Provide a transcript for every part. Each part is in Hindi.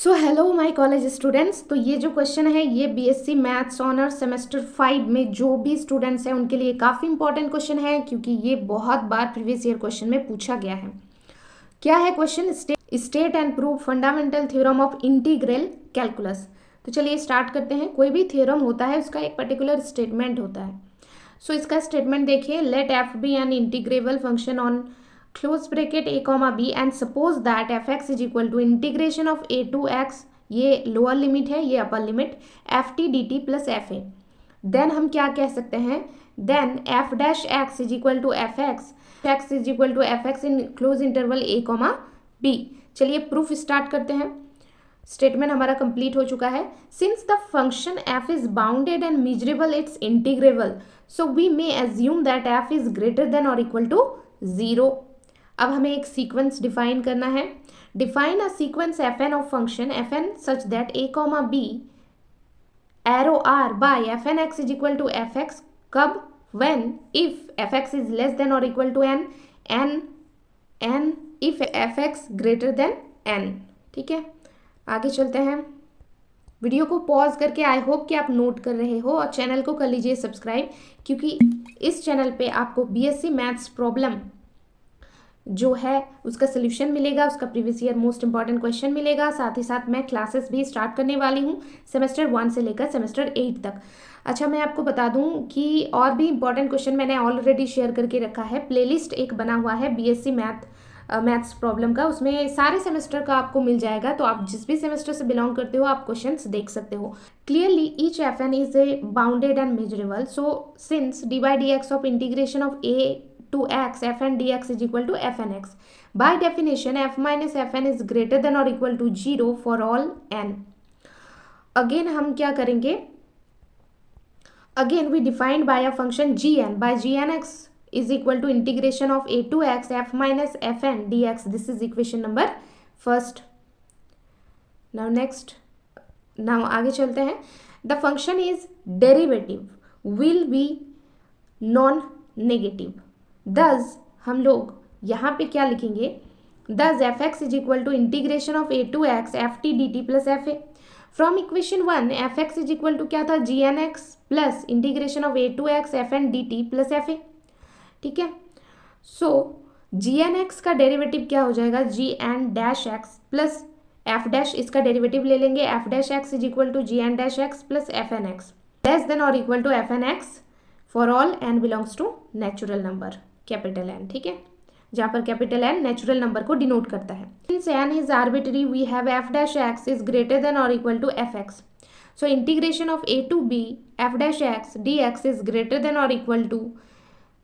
So hello my college students. तो ये जो क्वेश्चन है ये बीएससी मैथ्स ऑनर सेमेस्टर 5 में जो भी स्टूडेंट्स हैं उनके लिए काफ़ी इंपॉर्टेंट क्वेश्चन है, क्योंकि ये बहुत बार प्रीवियस ईयर क्वेश्चन में पूछा गया है। क्या है question? State and prove fundamental theorem of integral calculus. तो चलिए स्टार्ट करते हैं। कोई भी थ्योरम होता है उसका एक पर्टिकुलर स्टेटमेंट होता है। सो इसका स्टेटमेंट देखिए, let F be an integrable function on close bracket a comma b and suppose that F x is equal to integration of a to X, ये लोअर लिमिट है, ये upper limit, F T D T plus F A. Then हम क्या कह सकते हैं? Then F dash x is equal to F x is equal to F X in close interval a comma b। चलिए प्रूफ स्टार्ट करते हैं। स्टेटमेंट हमारा कंप्लीट हो चुका है। Since the function f is bounded and measurable it's integrable, so we may assume that f is greater than और इक्वल टू 0। अब हमें एक सीक्वेंस डिफाइन करना है। Define a sequence F N of function F N such that a comma b arrow r by F N X is equal to F X. कब? when if F x is less than और equal to n, n if F X greater than n। ठीक है, आगे चलते हैं। वीडियो को पॉज करके आई होप कि आप नोट कर रहे हो, और चैनल को कर लीजिए सब्सक्राइब, क्योंकि इस चैनल पे आपको बीएससी मैथ्स प्रॉब्लम जो है उसका सोल्यूशन मिलेगा, उसका previous year most important question मिलेगा। साथ ही साथ मैं क्लासेस भी स्टार्ट करने वाली हूँ सेमेस्टर 1 से लेकर सेमेस्टर 8 तक। अच्छा, मैं आपको बता दूं कि और भी इंपॉर्टेंट क्वेश्चन मैंने ऑलरेडी शेयर करके रखा है। प्लेलिस्ट एक बना हुआ है बीएससी मैथ्स प्रॉब्लम का, उसमें सारे सेमेस्टर का आपको मिल जाएगा। तो आप जिस भी सेमेस्टर से बिलोंग करते हो आप क्वेश्चंस देख सकते हो। Clearly each F N is a bounded and measurable, so since D by D X of integration of A to x f n dx is equal to f n x. By definition f minus f n is greater than or equal to 0 for all n. Again हम क्या करेंगे? Again we defined by a function gn. By gn x is equal to integration of a to x f minus f n dx. This is equation number first. Now next. Now आगे चलते हैं। The function is derivative will be non-negative. Thus हम लोग यहाँ पे क्या लिखेंगे? Thus f x is equal to integration of a to x f T D T plus F a. From equation 1 f x is equal to क्या था? G n x plus integration of a to x f n d T plus F a. ठीक है, सो जी एन एक्स का डेरिवेटिव क्या हो जाएगा? G n dash x plus f dash, इसका डेरिवेटिव ले लेंगे F dash x is equal to g n dash x plus f N x less than और equal to f N x for all n belongs to natural number, capital N. ठीक है, जहां पर कैपिटल एन नेचुरल नंबर को डिनोट करता है। Since n is arbitrary we have f dash x is greater than और equal to F x, so integration of a to b f dash x d x is greater than और equal to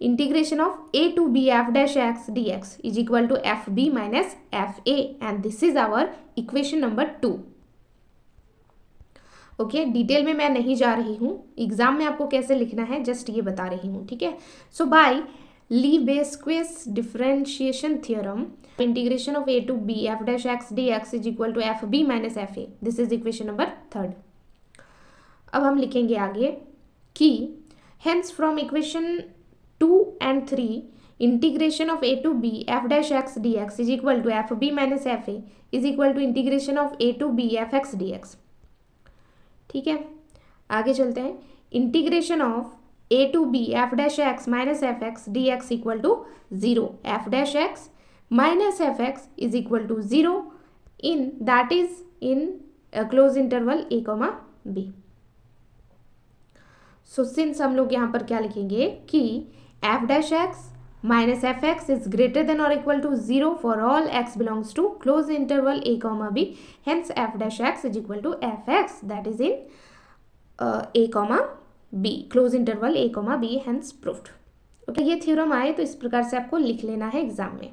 integration of a to b f dash x d x is equal to f b minus f a, and this is our equation number 2। Okay, detail में मैं नहीं जा रही हूँ, एग्जाम में आपको कैसे लिखना है जस्ट ये बता रही हूँ। ठीक है, सो bye Lebesgue's differentiation theorem, integration of a to b f dash x dx is equal to f b minus f a. This is equation number 3rd. अब हम लिखेंगे आगे कि hence from equation 2 and 3 integration of a to b f dash x dx is equal to f b minus f a is equal to integration of a to b f x dx. ठीक है, आगे चलते हैं। Integration of a to b f dash x minus f x dx equal to 0. f dash x minus f x is equal to 0 in that is in a close interval a comma b. So since हम लोग यहाँ पर क्या लिखेंगे कि f dash x minus f x is greater than or equal to 0 for all x belongs to close interval a comma b, hence f dash x is equal to f x that is in a comma b, close interval a comma b, hence proved. Okay, ये थ्योरम आए तो इस प्रकार से आपको लिख लेना है एग्जाम में।